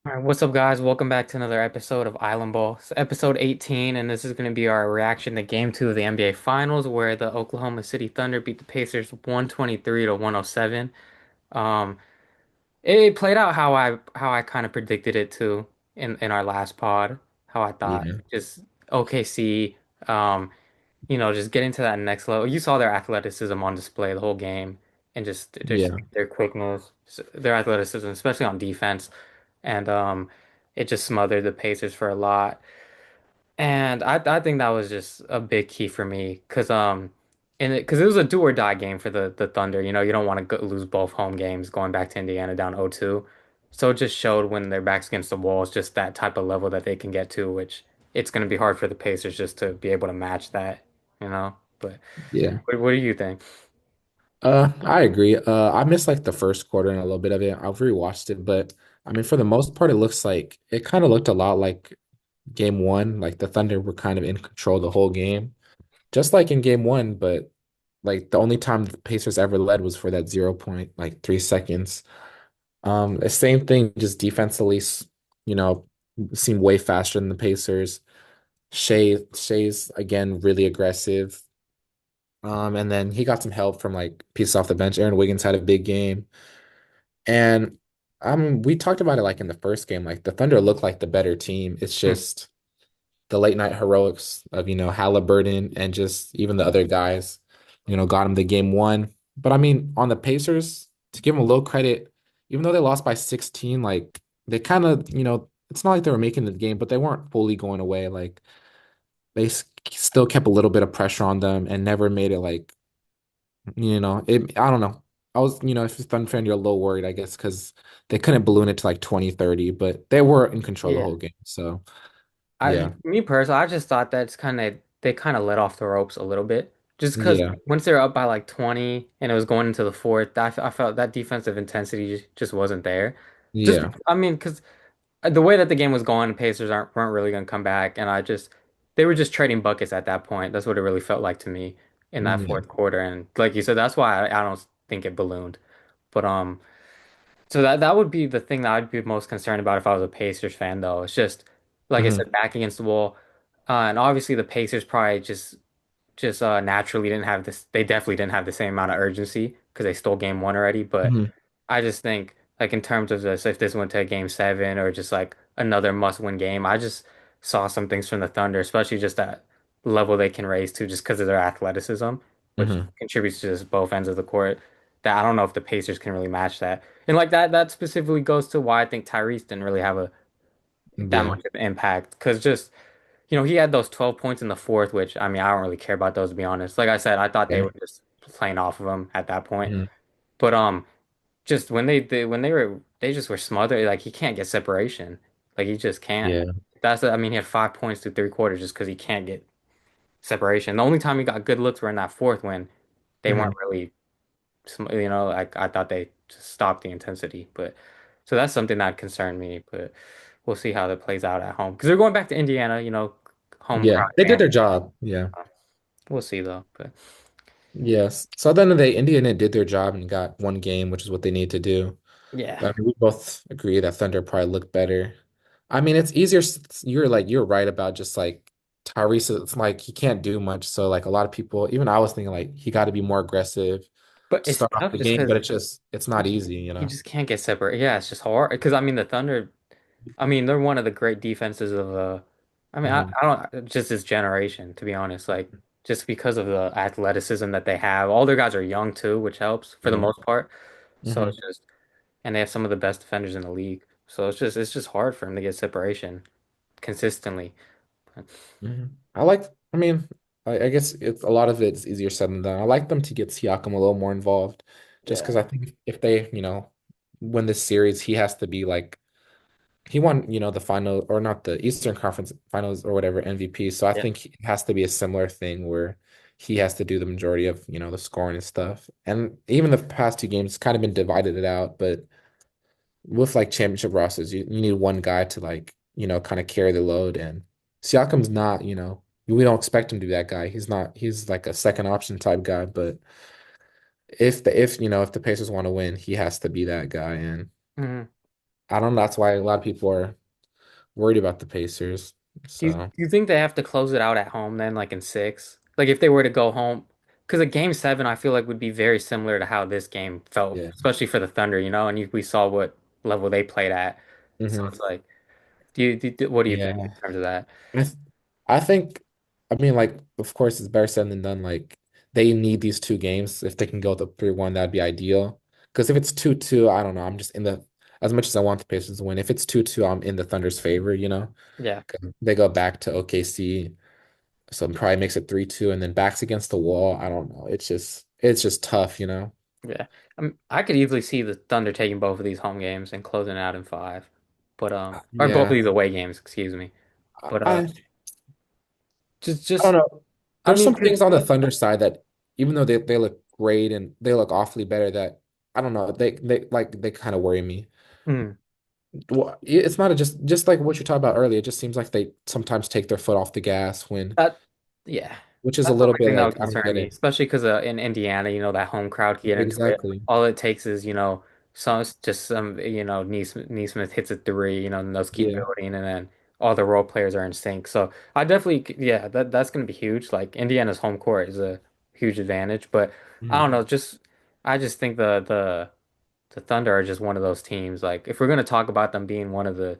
All right, what's up, guys? Welcome back to another episode of Island Ball. It's episode 18, and this is going to be our reaction to Game 2 of the NBA Finals, where the Oklahoma City Thunder beat the Pacers 123 to 107. Um, it played out how I kind of predicted it to in our last pod. How I thought Yeah. just OKC, um, just getting to that next level. You saw their athleticism on display the whole game, and just Yeah. their quickness, their athleticism, especially on defense, and it just smothered the Pacers for a lot. And I think that was just a big key for me because it was a do or die game for the Thunder. You don't want to lose both home games going back to Indiana down 0-2. So it just showed when their backs against the walls, just that type of level that they can get to, which it's going to be hard for the Pacers just to be able to match that, you know. But Yeah. what do you think? I agree. I missed like the first quarter and a little bit of it. I've rewatched it, but I mean, for the most part, it looks like it kind of looked a lot like game one. Like the Thunder were kind of in control the whole game, just like in game one. But like the only time the Pacers ever led was for that 0.3 seconds. The same thing, just defensively, you know, seemed way faster than the Pacers. Shea's again really aggressive. And then he got some help from like pieces off the bench. Aaron Wiggins had a big game. And we talked about it like in the first game. Like the Thunder looked like the better team. It's Hmm. just the late night heroics of, Halliburton and just even the other guys, got him the game one. But I mean, on the Pacers, to give them a little credit, even though they lost by 16, like they kind of, it's not like they were making the game, but they weren't fully going away. Like still kept a little bit of pressure on them and never made it like I don't know. I was, if it's Thunder fan, you're a little worried, I guess, because they couldn't balloon it to like 2030, but they were in control the Yeah. whole game. So, I yeah. Me personally, I just thought that's they kind of let off the ropes a little bit. Just because Yeah. once they were up by like 20 and it was going into the fourth, I felt that defensive intensity just wasn't there. Yeah. I mean, because the way that the game was going, the Pacers weren't really going to come back, and they were just trading buckets at that point. That's what it really felt like to me in that Yeah. fourth quarter. And like you said, that's why I don't think it ballooned. But so that would be the thing that I'd be most concerned about if I was a Pacers fan, though. It's just like I Hmm. said, back against the wall, and obviously the Pacers probably just naturally didn't have this. They definitely didn't have the same amount of urgency because they stole game one already. But Hmm. I just think like in terms of this, if this went to game seven or just like another must-win game, I just saw some things from the Thunder, especially just that level they can raise to just because of their athleticism, which Hmm. contributes to just both ends of the court. That I don't know if the Pacers can really match that. And like that specifically goes to why I think Tyrese didn't really have a that Yeah. much of an impact. Because just, he had those 12 points in the fourth, which I mean, I don't really care about those to be honest. Like I said, I thought they Yeah. were just playing off of him at that point. Hmm. But just when they just were smothered, like he can't get separation. Like he just can't. Yeah. I mean, he had 5 points through three quarters just because he can't get separation. The only time he got good looks were in that fourth when they weren't Hmm. really like I thought they just stopped the intensity. But so that's something that concerned me. But we'll see how that plays out at home because they're going back to Indiana. Home Yeah. crowd They did advantage. their job. Yeah. We'll see though. But Yes. So at the end of the day, Indiana did their job and got one game, which is what they need to do. yeah. But I mean, we both agree that Thunder probably looked better. I mean, it's easier. You're right about just like Tyrese. It's like he can't do much. So like a lot of people, even I was thinking like he got to be more aggressive But to it's start off tough the just game. But because it's not easy, you he know. just can't get separate. Yeah, it's just hard. Because I mean, the Thunder. I mean, they're one of the great defenses of I mean, Hmm. I don't just this generation, to be honest. Like just because of the athleticism that they have. All their guys are young too, which helps for the Yeah. most part. So it's Hmm. just and they have some of the best defenders in the league. So it's just hard for him to get separation consistently. Hmm. I mean, I guess it's a lot of it's easier said than done. I like them to get Siakam a little more involved, just Yeah. because I think if they, win this series, he has to be like he won, the final or not the Eastern Conference Finals or whatever MVP. So I Yeah. think it has to be a similar thing where he has to do the majority of, the scoring and stuff. And even the past two games, it's kind of been divided it out, but with like championship rosters, you need one guy to like, kind of carry the load. And Siakam's not, we don't expect him to be that guy. He's like a second option type guy, but if the Pacers want to win, he has to be that guy. And Mhm. I don't know. That's why a lot of people are worried about the Pacers. Do So you think they have to close it out at home then, like in six? Like if they were to go home, because a game seven, I feel like would be very similar to how this game felt, yeah. especially for the Thunder, and we saw what level they played at. So Hmm. it's like, what do you think in Yeah. terms of that? I th I think I mean like of course it's better said than done. Like they need these two games. If they can go to 3-1, that'd be ideal. Because if it's 2-2, I don't know. I'm just in the as much as I want the Pacers to win. If it's 2-2, I'm in the Thunder's favor, you know. Yeah, 'Cause they go back to OKC, so it probably makes it 3-2 and then backs against the wall. I don't know. It's just tough, you know. yeah. I could easily see the Thunder taking both of these home games and closing it out in five, but or both of Yeah. these away games, excuse me. But I I don't just, know. I There's mean, some things on the Thunder side that even though they look great and they look awfully better, that I don't know, they kind of worry me. mm, Well, it's not just like what you talked about earlier. It just seems like they sometimes take their foot off the gas that, yeah, which is a that's the little only bit thing that would like I don't concern get me, it. especially because in Indiana, that home crowd can get into it. Exactly. All it takes is, some, Neesmith hits a three, and those keep Yeah. building, and then all the role players are in sync. So I definitely, yeah, that's going to be huge. Like Indiana's home court is a huge advantage, but I don't Mhm. know, I just think the Thunder are just one of those teams. Like if we're going to talk about them being one of the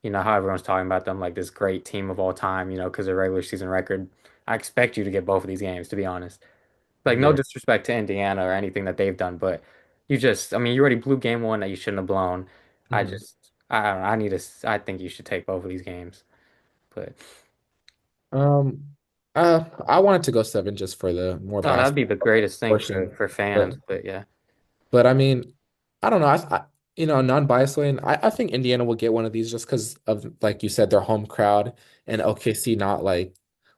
how everyone's talking about them like this great team of all time, because their regular season record. I expect you to get both of these games, to be honest. Like, no Yeah. disrespect to Indiana or anything that they've done, but I mean, you already blew game one that you shouldn't have blown. Mhm. I don't know, I think you should take both of these games. But, Um, I wanted to go 7 just for the more oh, that'd be basketball the greatest thing portion, for but fans. But yeah. I mean, I don't know. Non-biased way, and I think Indiana will get one of these just because of, like you said, their home crowd and OKC not like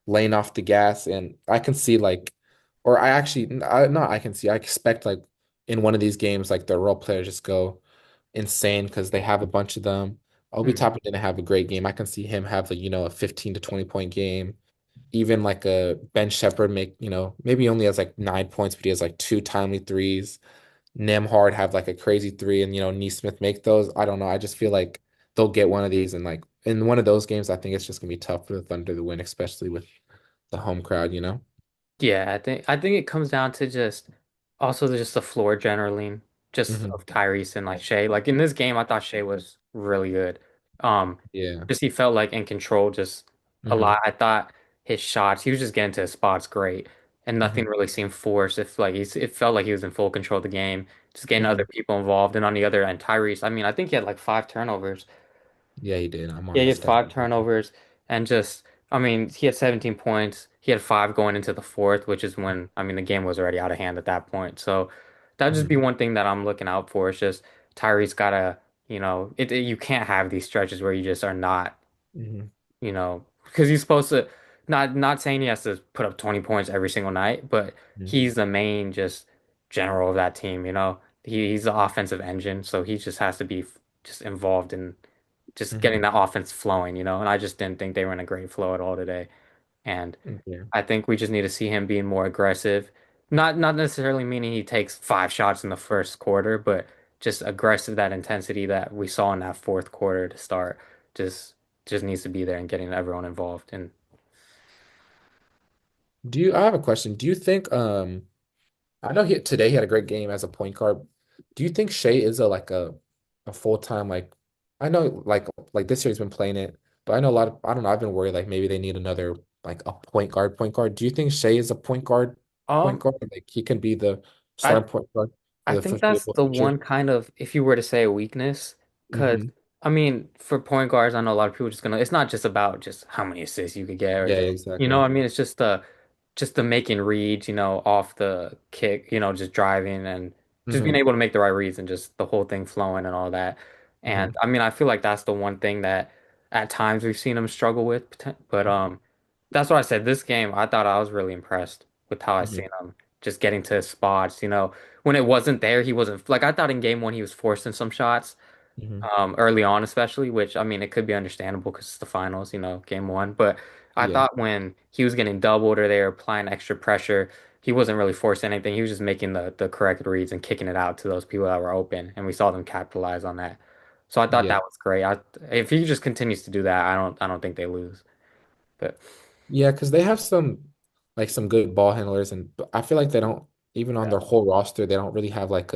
laying off the gas. And I can see like, or I actually, not I can see, I expect like in one of these games, like the role players just go insane because they have a bunch of them. Obi Mhm. Toppin didn't have a great game. I can see him have like, a 15 to 20 point game. Even like a Ben Shepherd make, maybe he only has like 9 points, but he has like two timely threes. Nemhard have like a crazy three and Neesmith make those. I don't know. I just feel like they'll get one of these and like in one of those games, I think it's just gonna be tough for the Thunder to win, especially with the home crowd. Yeah, I think it comes down to just the floor generally, just Hmm. of Tyrese and like Shea. Like in this game, I thought Shea was really good. Um, Yeah. just he felt like in control just a Hmm. lot. I thought his shots, he was just getting to his spots great, and nothing Hmm. really seemed forced. It felt like he was in full control of the game, just getting Hmm. other people involved. And on the other end, Tyrese, I mean, I think he had like five turnovers. Yeah, he did. I'm on Yeah, he the had stat. five turnovers and I mean, he had 17 points. He had five going into the fourth, which is when, I mean, the game was already out of hand at that point. So that'd just be Hmm. one thing that I'm looking out for. It's just Tyrese gotta, you can't have these stretches where you just are not, Hmm. because he's supposed to, not saying he has to put up 20 points every single night, but Hmm. he's the main just general of that team. He's the offensive engine, so he just has to be just involved in just getting Hmm. that offense flowing. And I just didn't think they were in a great flow at all today. And Yeah. I think we just need to see him being more aggressive. Not necessarily meaning he takes five shots in the first quarter, but just aggressive, that intensity that we saw in that fourth quarter to start just just needs to be there and getting everyone involved. And I have a question. Do you think I know today he had a great game as a point guard. Do you think Shea is a full-time like I know like this year he's been playing it, but I know a lot of I don't know, I've been worried like maybe they need another like a point guard. Do you think Shea is a point um guard? Like he can be the I starting point guard for I the think that's foreseeable the future? one kind of, if you were to say a weakness, because Hmm. I mean, for point guards, I know a lot of people just it's not just about just how many assists you could get or Yeah, just, exactly. I mean, it's just the making reads, off the kick, just driving and just being Hmm. able to make the right reads and just the whole thing flowing and all that. And Hmm. I mean, I feel like that's the one thing that at times we've seen him struggle with, but that's what I said. This game, I thought I was really impressed with how I Hmm. seen him just getting to his spots, when it wasn't there, he wasn't like I thought in game one he was forcing some shots Hmm. early on, especially, which I mean it could be understandable because it's the finals, game one. But I Yeah. thought when he was getting doubled or they were applying extra pressure, he wasn't really forcing anything. He was just making the correct reads and kicking it out to those people that were open, and we saw them capitalize on that. So I thought Yeah. that was great. If he just continues to do that, I don't think they lose. But Yeah, because they have some good ball handlers, and I feel like they don't even on yeah. their whole roster they don't really have like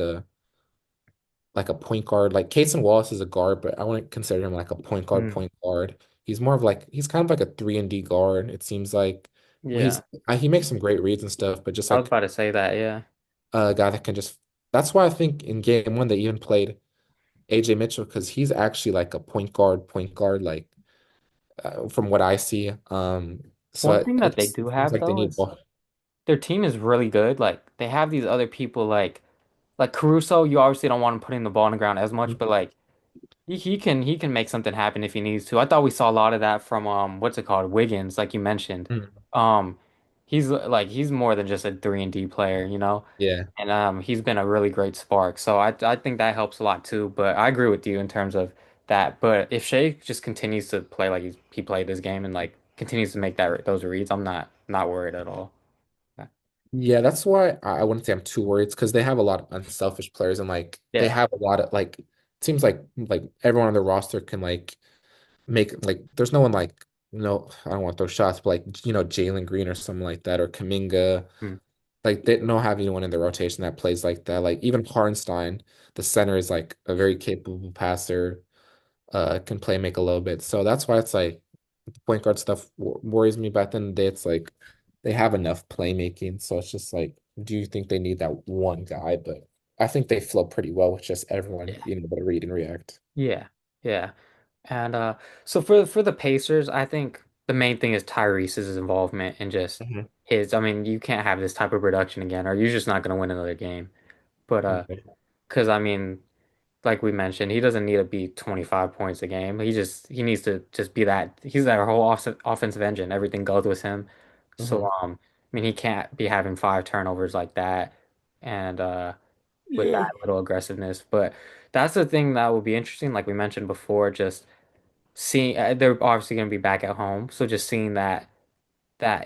a point guard. Like Cason Wallace is a guard, but I wouldn't consider him like a Mm, point guard. He's more of like he's kind of like a 3 and D guard. It seems like well, yeah. he makes some great reads and stuff, but just I was like about to say that, yeah. a guy that can just. That's why I think in game one they even played AJ Mitchell because he's actually like a point guard, like from what I see. So One thing it that they just do seems have like they though need is ball. their team is really good. Like they have these other people like Caruso, you obviously don't want him putting the ball on the ground as much, but like he can make something happen if he needs to. I thought we saw a lot of that from what's it called? Wiggins, like you mentioned. Mhm. Um he's more than just a 3 and D player, you know? Yeah. And he's been a really great spark. So I think that helps a lot too. But I agree with you in terms of that. But if Shea just continues to play like he played this game and like continues to make that those reads, I'm not worried at all. Yeah, that's why I wouldn't say I'm too worried. It's because they have a lot of unselfish players and like they Yeah. have a lot of like it seems like everyone on the roster can like make like there's no one like I don't want to throw shots, but like Jalen Green or something like that or Kaminga. Mm. Like they don't have anyone in the rotation that plays like that. Like even Hartenstein, the center is like a very capable passer, can play make a little bit. So that's why it's like the point guard stuff worries me. Back then, the day, it's like they have enough playmaking. So it's just like, do you think they need that one guy? But I think they flow pretty well with just everyone Yeah. being able to read and react. Yeah. Yeah. And so for the Pacers, I think the main thing is Tyrese's involvement and just Mhm. his. I mean, you can't have this type of production again, or you're just not going to win another game. But Okay. because I mean, like we mentioned, he doesn't need to be 25 points a game. He needs to just be that. He's that whole offensive engine. Everything goes with him. So Mhm. I mean, he can't be having 5 turnovers like that, and with Yeah. that little aggressiveness. But that's the thing that will be interesting. Like we mentioned before, just seeing they're obviously going to be back at home, so just seeing that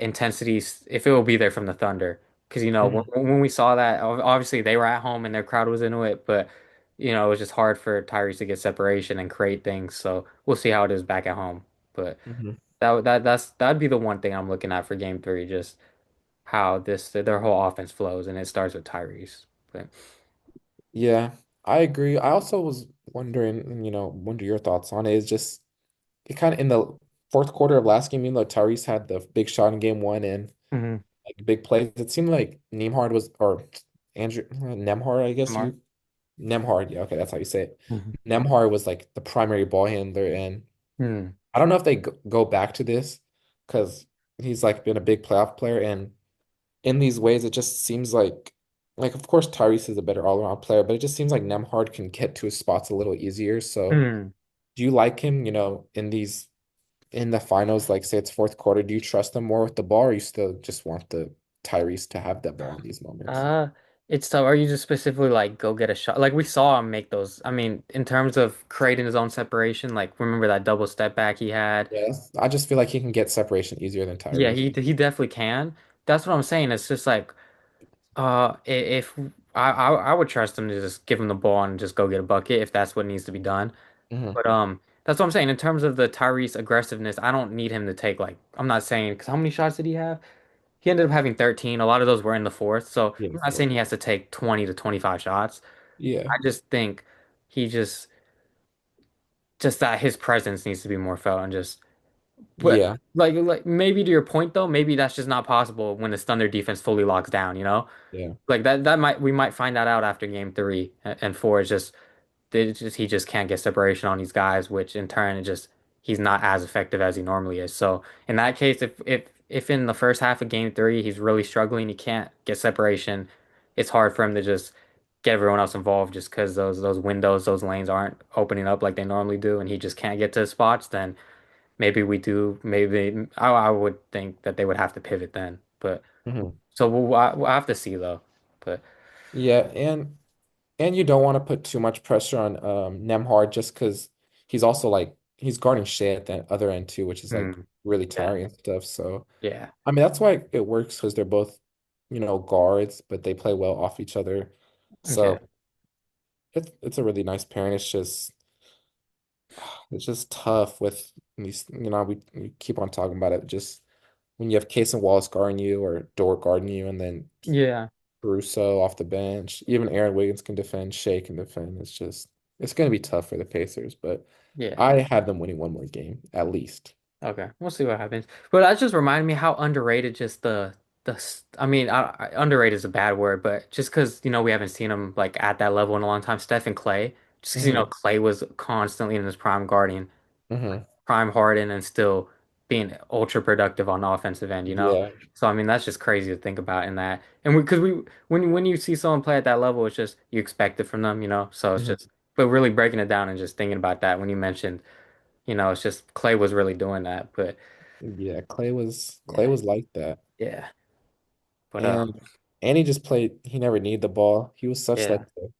intensity, if it will be there from the Thunder. Because, Mhm. when we saw that, obviously they were at home and their crowd was into it, but, it was just hard for Tyrese to get separation and create things. So we'll see how it is back at home. But Mhm. that'd be the one thing I'm looking at for game three, just how their whole offense flows, and it starts with Tyrese. But Yeah, I agree. I also was wondering, wonder your thoughts on it. Is just it kind of in the fourth quarter of last game, even though Tyrese had the big shot in game one and hmm like big plays. It seemed like Nembhard was, or Andrew Nemhard, I guess Mark. you Nemhard. Yeah, okay, that's how you say it. hmm Nemhard was like the primary ball handler, and Hmm. I don't know if they go back to this because he's like been a big playoff player, and in these ways, it just seems like of course Tyrese is a better all-around player, but it just seems like Nemhard can get to his spots a little easier. So, Hmm. do you like him? In the finals, like say it's fourth quarter, do you trust them more with the ball, or you still just want the Tyrese to have the ball in these moments? Uh, it's tough. Are you just specifically like go get a shot? Like we saw him make those. I mean, in terms of creating his own separation, like remember that double step back he had? Yes, I just feel like he can get separation easier than Yeah, Tyrese. he definitely can. That's what I'm saying. It's just like if I would trust him to just give him the ball and just go get a bucket if that's what needs to be done. Hmm. But that's what I'm saying. In terms of the Tyrese aggressiveness, I don't need him to take like I'm not saying because how many shots did he have? He ended up having 13. A lot of those were in the fourth. So Yeah, I'm not before. saying he has to take 20 to 25 shots. Yeah, I just think he just that his presence needs to be more felt and just but yeah, like maybe to your point though, maybe that's just not possible when the Thunder defense fully locks down, you know? yeah. Like that we might find that out after game three and four is just he just can't get separation on these guys, which in turn it just he's not as effective as he normally is. So in that case, if in the first half of game three he's really struggling, he can't get separation, it's hard for him to just get everyone else involved just because those windows, those lanes aren't opening up like they normally do, and he just can't get to spots, then maybe we do maybe I would think that they would have to pivot then. But Hmm. so we'll have to see though. But Yeah, and you don't want to put too much pressure on Nemhard just because he's also like he's guarding Shea at the other end too, which is like hmm, really yeah, tiring and stuff. So yeah, I mean that's why it works because they're both, guards, but they play well off each other. okay. So it's a really nice pairing. It's just It's just tough with these, we keep on talking about it. Just when you have Case and Wallace guarding you or Dort guarding you, and then Yeah, Caruso off the bench, even Aaron Wiggins can defend, Shea can defend. It's going to be tough for the Pacers, but yeah. I have them winning one more game at least. Okay, we'll see what happens. But that just reminded me how underrated just I mean, underrated is a bad word, but just because we haven't seen him like at that level in a long time, Steph and Clay, just because Hmm. Clay was constantly in his prime guarding, Hmm. prime Harden, and still being ultra productive on the offensive end. Yeah. So I mean, that's just crazy to think about in that. And because when you see someone play at that level, it's just you expect it from them. So it's just, Hmm. but really breaking it down and just thinking about that when you mentioned, it's just Clay was really doing that, but. Yeah, Clay Yeah. was like that. Yeah. But And and he just played, he never needed the ball. He was such yeah. like the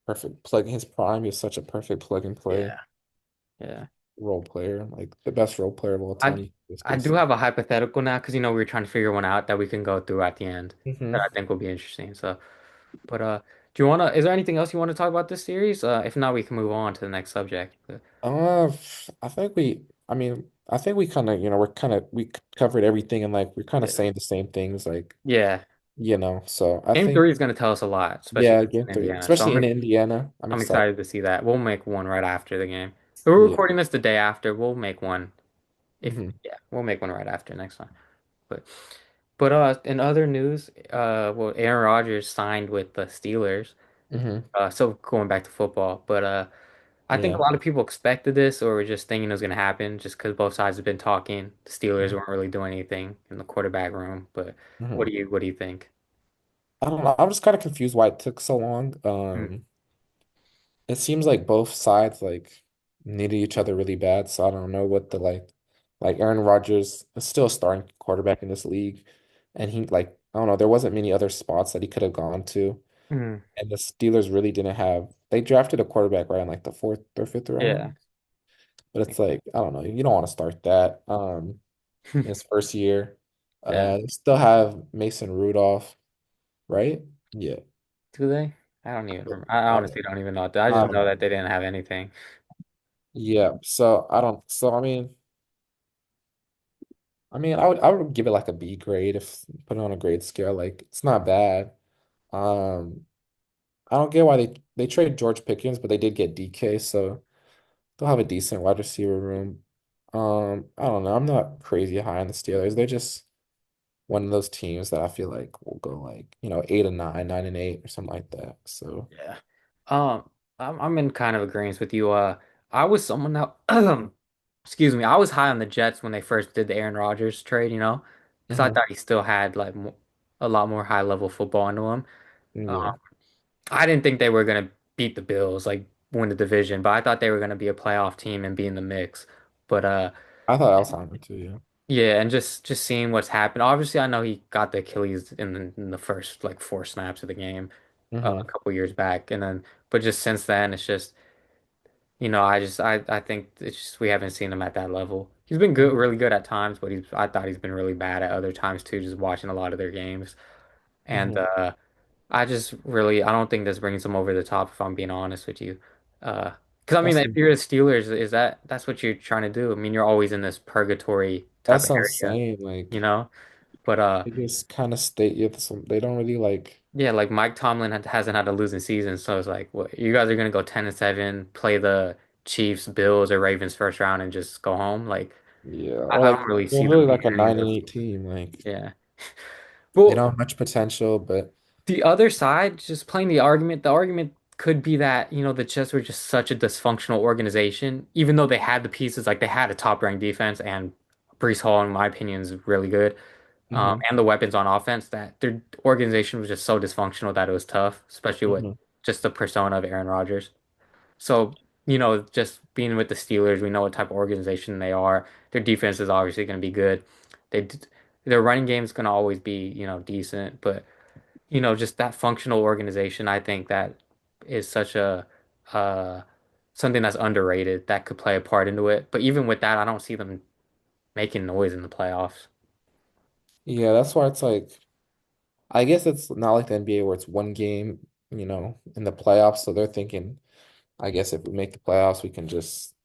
perfect plug in his prime. He was such a perfect plug and play Yeah. Yeah. role player, like the best role player of all I time, you could I basically do say. have a hypothetical now because we were trying to figure one out that we can go through at the end that I Hmm. think will be interesting. So, but do you wanna is there anything else you want to talk about this series? If not, we can move on to the next subject. But, I think I think we kind of, we covered everything and like we're kind of yeah. saying the same things, like, Yeah. so I Game think, three is gonna tell us a lot, especially yeah, if it's game in three, Indiana. So especially in Indiana. I'm I'm excited. excited to see that. We'll make one right after the game. We're Yeah. recording this the day after. We'll make one if Hmm. yeah, we'll make one right after next time. But in other news, well, Aaron Rodgers signed with the Steelers. Hmm. So going back to football, but I think a Yeah. lot of people expected this or were just thinking it was going to happen just because both sides have been talking. The Steelers Hmm. weren't really doing anything in the quarterback room. But Hmm. what do you think? I don't know. I'm just kind of confused why it took so long. Mm, It seems like both sides like needed each other really bad. So I don't know what the like Aaron Rodgers is still a starting quarterback in this league. And he like I don't know, there wasn't many other spots that he could have gone to. mm, And the Steelers really didn't have they drafted a quarterback right in like the fourth or fifth yeah. round. But it's like, I don't know, you don't want to start that in his first year. Yeah. They still have Mason Rudolph, right? Yeah. Do they? I don't even remember. I I, honestly don't even know. I I just don't know that know. they didn't have anything. Yeah. So I don't so I would give it like a B grade if put it on a grade scale. Like it's not bad. Um, I don't get why they trade George Pickens, but they did get DK, so they'll have a decent wide receiver room. I don't know. I'm not crazy high on the Steelers. They're just one of those teams that I feel like will go like, 8-9, 9-8 or something like that. So Yeah. Um, I'm in kind of agreement with you. I was someone that, excuse me, I was high on the Jets when they first did the Aaron Rodgers trade, because I mhm. thought he still had like mo a lot more high level football into him. Yeah. Um, I didn't think they were gonna beat the Bills, like win the division, but I thought they were gonna be a playoff team and be in the mix. But I thought I was high too, yeah. yeah, and just seeing what's happened. Obviously, I know he got the Achilles in the first like four snaps of the game a Hmm. couple years back, and then but just since then, it's just. I think it's just we haven't seen him at that level. He's been good, really good at times, but I thought he's been really bad at other times too, just watching a lot of their games. And Hmm. I don't think this brings him over the top if I'm being honest with you. Because I mean, That's if you're the Steelers, that's what you're trying to do? I mean, you're always in this purgatory type that's of what I'm area, saying. you Like know? But they just kind of state yeah, they don't really like. yeah, like Mike Tomlin hasn't had a losing season, so it's like, what you guys are gonna go 10-7, play the Chiefs, Bills, or Ravens first round and just go home? Like, Yeah, I or don't like really they're see them really like being a any of nine and those eight teams. team. Like Yeah. they Well, don't have much potential, but the other side, just playing the argument could be that, the Jets were just such a dysfunctional organization, even though they had the pieces, like they had a top-ranked defense, and Breece Hall, in my opinion, is really good, hmm. and the weapons on offense, that their organization was just so dysfunctional that it was tough, especially with Hmm. just the persona of Aaron Rodgers. So, just being with the Steelers, we know what type of organization they are. Their defense is obviously going to be good. They, d- their running game is going to always be, decent, but just that functional organization, I think that is such a uh, something that's underrated that could play a part into it. But even with that, I don't see them making noise in the playoffs. Yeah, that's why it's like I guess it's not like the NBA where it's one game, in the playoffs. So they're thinking, I guess if we make the playoffs, we can just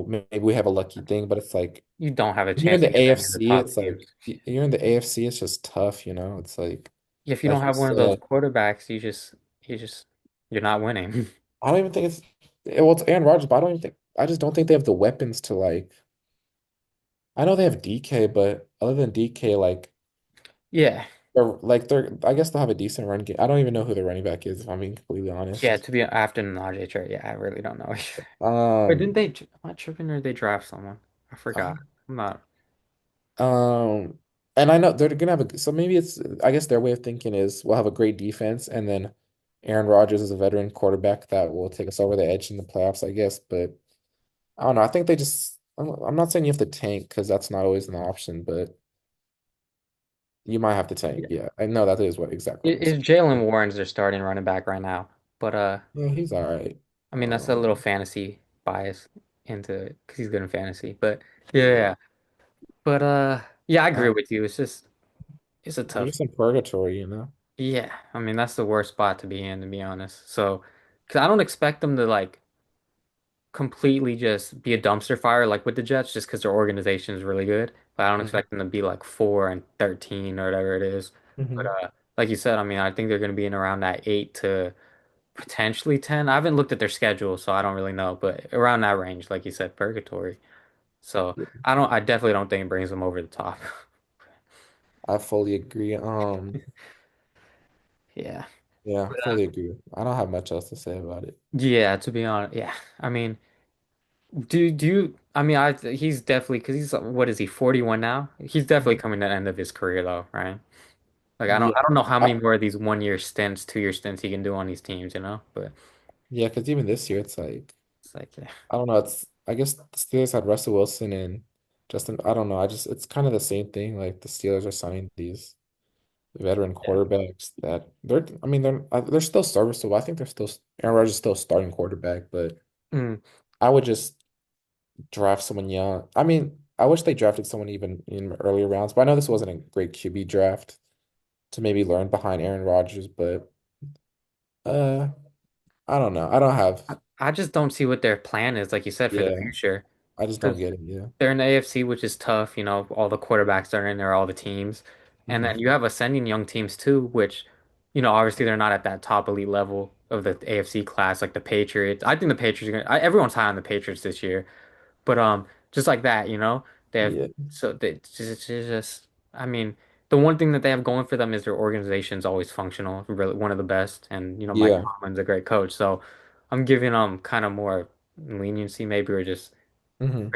maybe we have a lucky thing, but it's like You don't have a when you're in chance the against any of the AFC, top it's like teams. you're in the AFC, it's just tough, It's If you don't like you have one of those said, quarterbacks, you just you're not winning. I don't even think it's Aaron Rodgers, but I just don't think they have the weapons to like. I know they have DK, but other than DK, Yeah. I guess they'll have a decent run game. I don't even know who their running back is, if I'm being completely Yeah, honest. to be after the Najee trade, yeah, I really don't know. But didn't Um, they? Am I tripping or did they draft someone? I forgot. um, I'm not. um, and I know they're gonna have so maybe I guess their way of thinking is we'll have a great defense, and then Aaron Rodgers is a veteran quarterback that will take us over the edge in the playoffs, I guess. But I don't know. I think I'm not saying you have to tank because that's not always an option, but you might have to tank. Yeah. Yeah, I know that is what exactly what I'm Is saying. Jalen Warren's their starting running back right now? But Yeah, he's all right. I mean that's a Um, little fantasy bias into because he's good in fantasy. But yeah. yeah, but yeah, I agree Uh, with you. It's just it's a You're tough. just in purgatory. Yeah, I mean that's the worst spot to be in, to be honest. So, because I don't expect them to like completely just be a dumpster fire like with the Jets, just because their organization is really good. But I don't Mhm. expect them to be like 4-13 or whatever it is. But Mhm. like you said, I mean, I think they're going to be in around that 8 to potentially 10. I haven't looked at their schedule, so I don't really know, but around that range, like you said, purgatory. So Yeah, I definitely don't think it brings them over the top. I fully agree. Yeah. Yeah, fully agree. I don't have much else to say about it. Yeah, to be honest, yeah. I mean, do you? I mean, he's definitely because he's what is he 41 now? He's definitely Mhm. coming to the end of his career though, right? Like Yeah. I don't know how many I, more of these 1 year stints, 2 year stints he can do on these teams, you know? But yeah, because even this year, it's it's like yeah, I don't know. I guess the Steelers had Russell Wilson and Justin. I don't know. It's kind of the same thing. Like the Steelers are signing these veteran yeah. quarterbacks that I mean, they're still serviceable. I think Aaron Rodgers is still starting quarterback, but Mm, I would just draft someone young. I mean, I wish they drafted someone even in earlier rounds, but I know this wasn't a great QB draft to maybe learn behind Aaron Rodgers, but uh, I don't know. I don't have, I just don't see what their plan is, like you said, for the yeah, future. I just don't Because get it. Yeah. they're in the AFC, which is tough, you know, all the quarterbacks are in there, all the teams. And then Hmm. you have ascending young teams too, which, you know, obviously they're not at that top elite level of the AFC class, like the Patriots. I think the Patriots are gonna, everyone's high on the Patriots this year. But just like that, you know, they have Yeah. so they just I mean, the one thing that they have going for them is their organization's always functional, really one of the best, and you know, Mike Yeah. Tomlin's a great coach. So I'm giving them kind of more leniency maybe or just Hmm.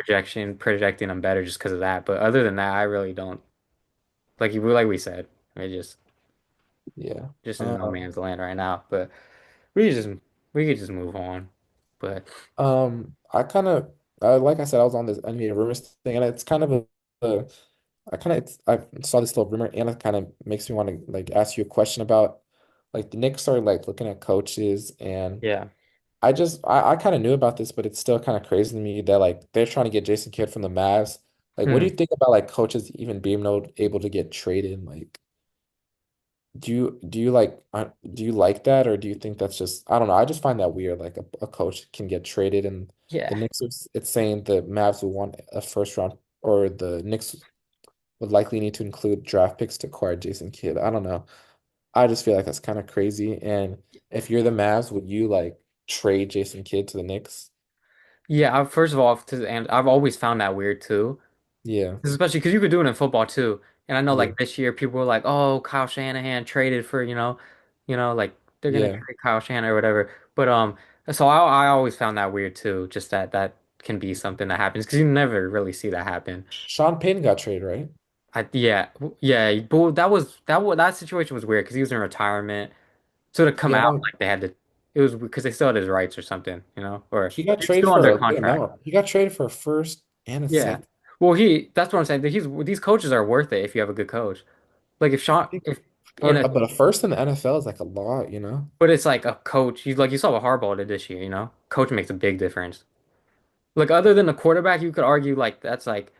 projecting them better just because of that. But other than that, I really don't like we said, it Yeah. just in no Uh, man's land right now. But we could just we could just move on. But I kind of, like I said, I was on this NBA rumors thing, and it's kind of a I saw this little rumor, and it kind of makes me want to like ask you a question about like the Knicks are like looking at coaches, and yeah. I kind of knew about this, but it's still kind of crazy to me that like they're trying to get Jason Kidd from the Mavs. Like, what do Hmm. you think about like coaches even being able to get traded? Like, do you like that, or do you think that's just I don't know? I just find that weird. Like a coach can get traded, and the Yeah. Knicks it's saying the Mavs will want a first round, or the Knicks would likely need to include draft picks to acquire Jason Kidd. I don't know. I just feel like that's kind of crazy. And if you're the Mavs, would you like trade Jason Kidd to the Knicks? Yeah, first of all, and I've always found that weird too. Yeah, Especially because you could do it in football too. And I know yeah, like this year people were like, "Oh, Kyle Shanahan traded for, like they're gonna yeah. trade Kyle Shanahan or whatever." But so I always found that weird too, just that that can be something that happens because you never really see that happen. Sean Payton got traded, right? Yeah, but that situation was weird because he was in retirement. So to come Yeah, out no, like they had to, it was because they still had his rights or something, or he got he was traded still for under a good contract. amount. He got traded for a first and a Yeah. second. Well, that's what I'm saying. These coaches are worth it if you have a good coach. Like I think if in a but a first in the NFL is like a lot. but it's like a coach. You saw what Harbaugh did this year, you know? Coach makes a big difference. Like other than the quarterback, you could argue like that's like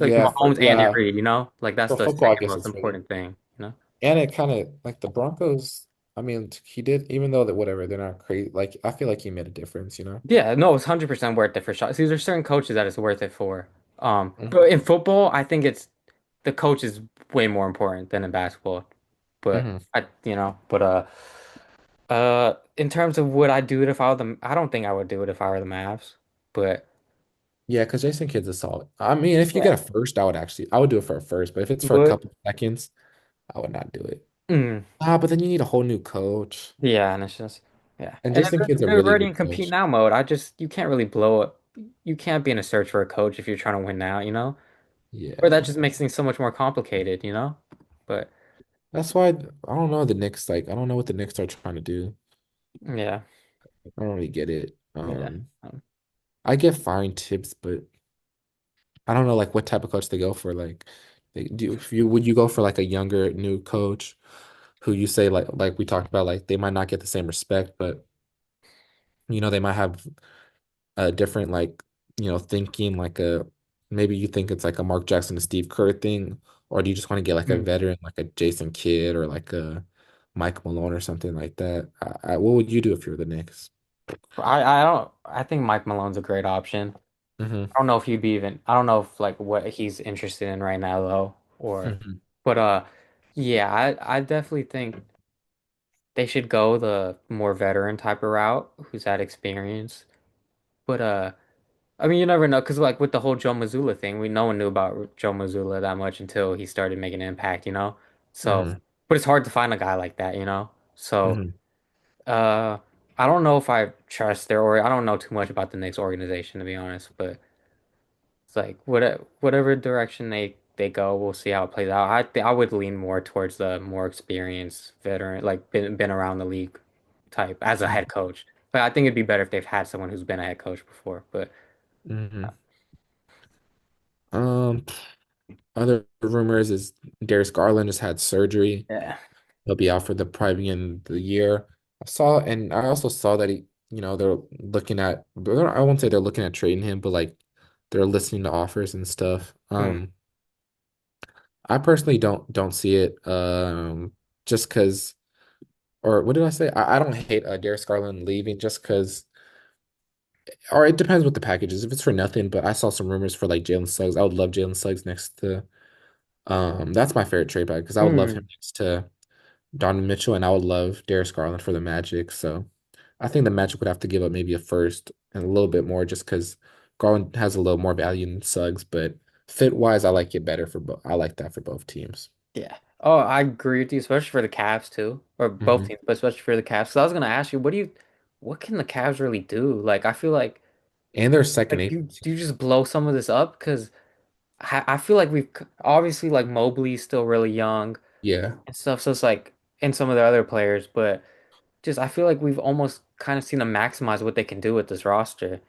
Mahomes, Andy Yeah, Reid, you know? Like that's for the football, I second guess most it's really important thing, you know? and it kind of like the Broncos. I mean, he did, even though that whatever, they're not crazy. Like, I feel like he made a difference, you know? Yeah, no, it's 100% worth it for shots. See, there's certain coaches that it's worth it for. Hmm. But in football, I think it's the coach is way more important than in basketball. But Hmm. in terms of would I do it if I were the, I don't think I would do it if I were the Mavs. But Yeah, because Jason Kidd's a solid. I mean, if you get yeah, a first, I would do it for a first. But if it's for a but couple seconds, I would not do it. mm, Ah, but then you need a whole new coach. yeah, and it's just yeah, And and Jason Kidd's a they're really already in good compete coach. now mode. I just you can't really blow up. You can't be in a search for a coach if you're trying to win now, you know? Or that Yeah. just makes things so much more complicated, you know? But That's why I don't know the Knicks, like, I don't know what the Knicks are trying to do. yeah, I don't really get it. yeah. I get firing tips, but I don't know like what type of coach they go for. Like, they do if you would you go for like a younger new coach who you say like we talked about, like they might not get the same respect, but they might have a different like thinking, like a maybe you think it's like a Mark Jackson to Steve Kerr thing, or do you just want to get like a Mm. veteran like a Jason Kidd or like a Mike Malone or something like that? What would you do if you were the Knicks? I think Mike Malone's a great option. Hmm. I don't know if he'd be even I don't know if like what he's interested in right now though or Hmm. but yeah, I definitely think they should go the more veteran type of route who's had experience. But I mean you never know because like with the whole Joe Mazzulla thing, no one knew about Joe Mazzulla that much until he started making an impact, you know? So Hmm. but it's hard to find a guy like that, you know? So Hmm. Uh, I don't know if I trust I don't know too much about the Knicks organization to be honest, but it's like whatever direction they go, we'll see how it plays out. I would lean more towards the more experienced veteran, like been around the league type as a head coach. But I think it'd be better if they've had someone who's been a head coach before. But Hmm. Um, Other rumors is Darius Garland just had surgery. yeah. He'll be out for the probably beginning of the year. And I also saw that they're looking at, I won't say they're looking at trading him, but like they're listening to offers and stuff. Hmm. I personally don't see it. Just because, or what did I say? I don't hate Darius Garland leaving just because, or it depends what the package is. If it's for nothing, but I saw some rumors for like Jalen Suggs. I would love Jalen Suggs next to, that's my favorite trade back because I would love him Hmm. next to Donovan Mitchell, and I would love Darius Garland for the Magic. So I think the Magic would have to give up maybe a first and a little bit more just because Garland has a little more value than Suggs, but fit wise, I like it better for both. I like that for both teams. Yeah. Oh, I agree with you, especially for the Cavs too, or both Hmm. teams, but especially for the Cavs. So I was gonna ask you, what can the Cavs really do? Like, I feel And their second like eight. do you just blow some of this up? Because I feel like obviously like Mobley's still really young Yeah. and stuff, so it's like and some of the other players, but just I feel like we've almost kind of seen them maximize what they can do with this roster.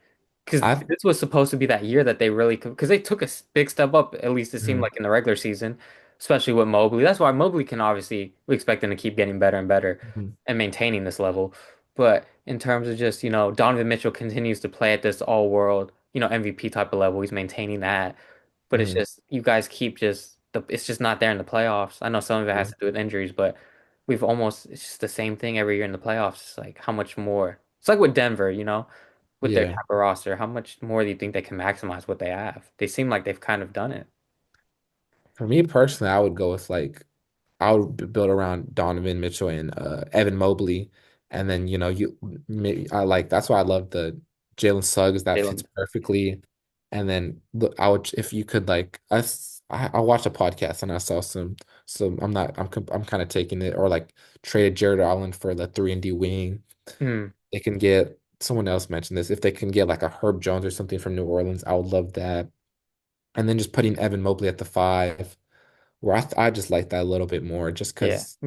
Because I this was supposed to be that year that they really could, because they took a big step up, at least it seemed Mhm. like in the regular season, especially with Mobley. That's why Mobley can obviously, we expect him to keep getting better and better Mhm. and maintaining this level. But in terms of just, Donovan Mitchell continues to play at this all-world, MVP type of level. He's maintaining that. But it's Mhm. just, you guys keep it's just not there in the playoffs. I know some of it Yeah. has to do with injuries, but it's just the same thing every year in the playoffs. It's like, how much more? It's like with Denver, with their Yeah. type of roster, how much more do you think they can maximize what they have? They seem like they've kind of done it. For me personally, I would go with like I would build around Donovan Mitchell and Evan Mobley, and then maybe I like that's why I love the Jalen Suggs that fits Jalen. perfectly. And then look, I would if you could like I watched a podcast and I saw some I'm not I'm kind of taking it or like traded Jared Allen for the 3-and-D wing. Hmm. They can get someone else mentioned this if they can get like a Herb Jones or something from New Orleans. I would love that. And then just putting Evan Mobley at the five, where I just like that a little bit more, just Yeah. because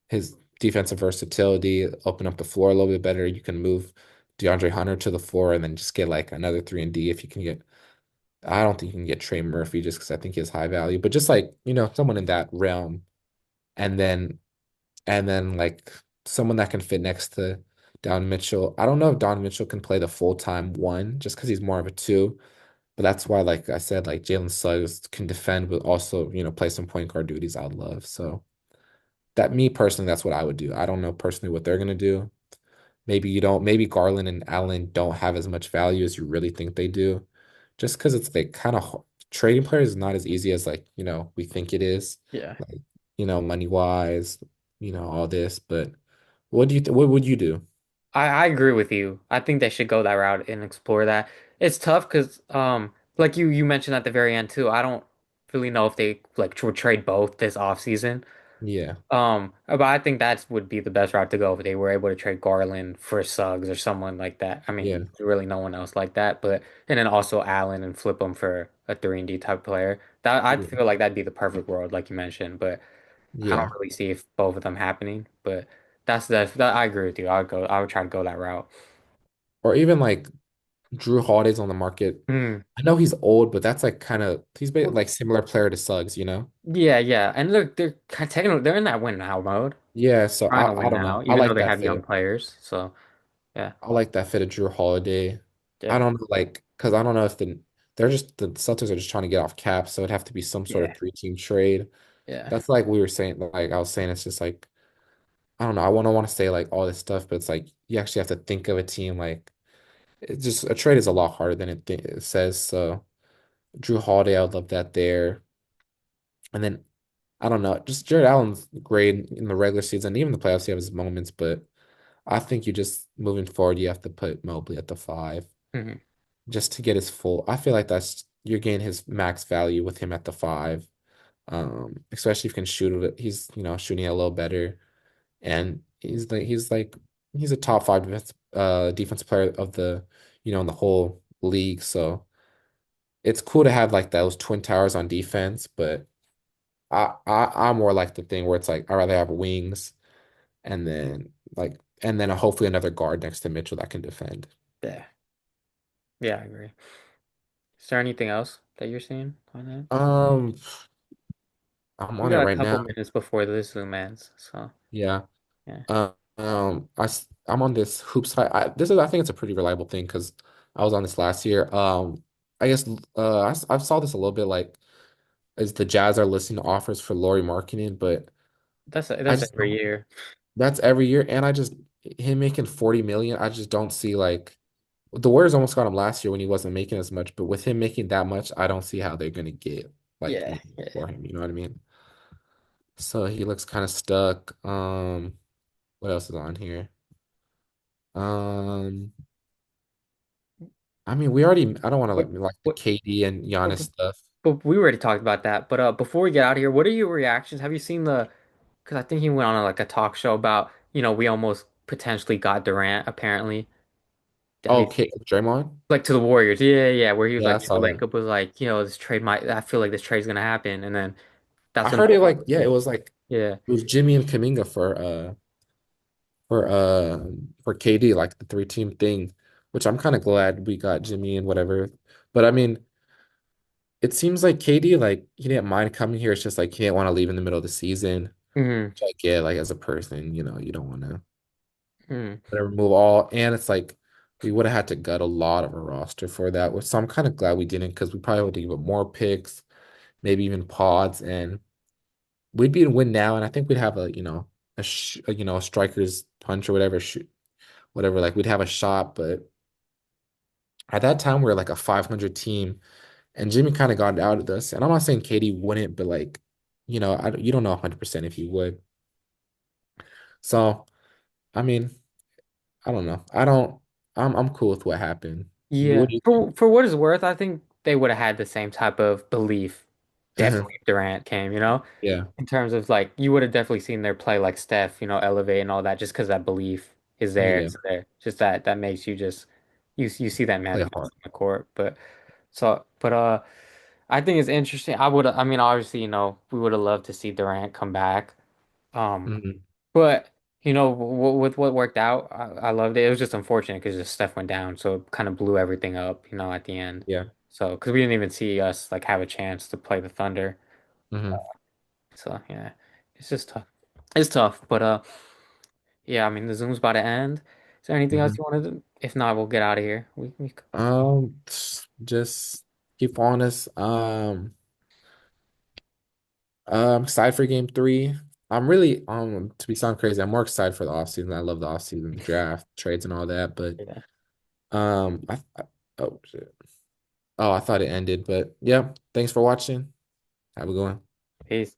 his defensive versatility, open up the floor a little bit better. You can move DeAndre Hunter to the floor and then just get like another 3-and-D if you can get. I don't think you can get Trey Murphy just because I think he has high value, but just like, someone in that realm. And then, like someone that can fit next to Don Mitchell. I don't know if Don Mitchell can play the full-time one just because he's more of a two. But that's why, like I said, like Jalen Suggs can defend, but also, play some point guard duties I love. So that me personally, that's what I would do. I don't know personally what they're gonna do. Maybe you don't, maybe Garland and Allen don't have as much value as you really think they do. Just because it's like kind of trading players is not as easy as like, we think it is. Yeah. Like, money wise, all this. But what would you do? I agree with you. I think they should go that route and explore that. It's tough because like you mentioned at the very end too, I don't really know if they like would trade both this offseason. Yeah, But I think that would be the best route to go if they were able to trade Garland for Suggs or someone like that. I mean, yeah, there's really no one else like that, but and then also Allen and flip them for a 3 and D type player. That I yeah, feel like that'd be the perfect world, like you mentioned, but I don't yeah. really see if both of them happening. But that I agree with you. I would try to go that route. Or even like Drew Holiday's on the market. Hmm. I know he's old, but that's like kind of like similar player to Suggs, you know? Yeah, yeah, and they're kind of technically they're in that win now mode, Yeah, so trying to I win don't now, know. I even though like they that have young fit. players. So yeah, I like that fit of Drew Holiday. I yeah, don't know, like, because I don't know if the Celtics are just trying to get off cap, so it'd have to be some sort yeah, of three-team trade. yeah, That's like we were saying, like I was saying, it's just like I don't know. I want to say like all this stuff, but it's like you actually have to think of a team. Like it's just a trade is a lot harder than it says. So Drew Holiday, I would love that there. And then I don't know, just Jared Allen's great in the regular season, even the playoffs. He has his moments, but I think you just moving forward, you have to put Mobley at the five hmm just to get his full. I feel like that's you're getting his max value with him at the five. Especially if you can shoot it. He's shooting it a little better, and he's a top five defensive player of the in the whole league. So it's cool to have like those twin towers on defense, but I'm more like the thing where it's like I'd rather have wings and then hopefully another guard next to Mitchell that can defend. yeah, yeah. I agree. Is there anything else that you're seeing on that? Um, I'm We on it got a right couple now. minutes before this Zoom ends, so Yeah. yeah. I'm on this hoop site. I think it's a pretty reliable thing because I was on this last year. I guess I saw this a little bit like as the Jazz are listing offers for Laurie Marketing, but I That's just every don't. year. That's every year, and I just him making 40 million. I just don't see like the Warriors almost got him last year when he wasn't making as much, but with him making that much, I don't see how they're gonna get like Yeah, more yeah. for him. You know what I mean? So he looks kind of stuck. What else is on here? Um, I mean, we already. I don't want to What, like the what, KD and Giannis what, stuff. but we already talked about that. But before we get out of here, what are your reactions? Have you seen the? Because I think he went on like a talk show about we almost potentially got Durant. Apparently, have you Okay, Draymond. like to the Warriors? Yeah, yeah. Where he was Yeah, I like, saw that. Lakeup was like, this trade might. I feel like this trade's gonna happen, and then I that's when heard it like yeah, yeah. it was Jimmy and Kaminga for KD like the three-team thing, which I'm kind of glad we got Jimmy and whatever. But I mean, it seems like KD like he didn't mind coming here. It's just like he didn't want to leave in the middle of the season. hmm Which I get like as a person, you don't want to hmm remove all. And it's like we would have had to gut a lot of a roster for that. So I'm kind of glad we didn't because we probably would have given more picks, maybe even pods, and we'd be to win now. And I think we'd have a striker's punch or whatever, shoot, whatever. Like we'd have a shot, but at that time we are like a 500 team, and Jimmy kind of got out of this. And I'm not saying Katie wouldn't, but like, you don't know 100% if he would. So I mean, I don't know. I'm cool with what happened. Yeah. What do you For what it's worth, I think they would have had the same type of belief. think? Definitely if Durant came. Yeah, In terms of like you would have definitely seen their play like Steph, elevate and all that just because that belief is there. yeah. It's there. Just that makes you just you see that Play manifest hard. on the court. But I think it's interesting. I mean obviously, we would have loved to see Durant come back. Um Hmm. but with what worked out, I loved it. It was just unfortunate because just Steph went down, so it kind of blew everything up, at the end. Yeah. So because we didn't even see us like have a chance to play the Thunder. Hmm. So yeah, it's just tough. It's tough, but yeah. I mean, the Zoom's about to end. Is there anything else Hmm. you wanted to? If not, we'll get out of here. We Just keep on us. I'm excited for game three. I'm really to be sound crazy, I'm more excited for the offseason. I love the offseason draft, trades and all that, but Yeah. oh shit. Oh, I thought it ended, but yeah, thanks for watching. Have a good one. Peace.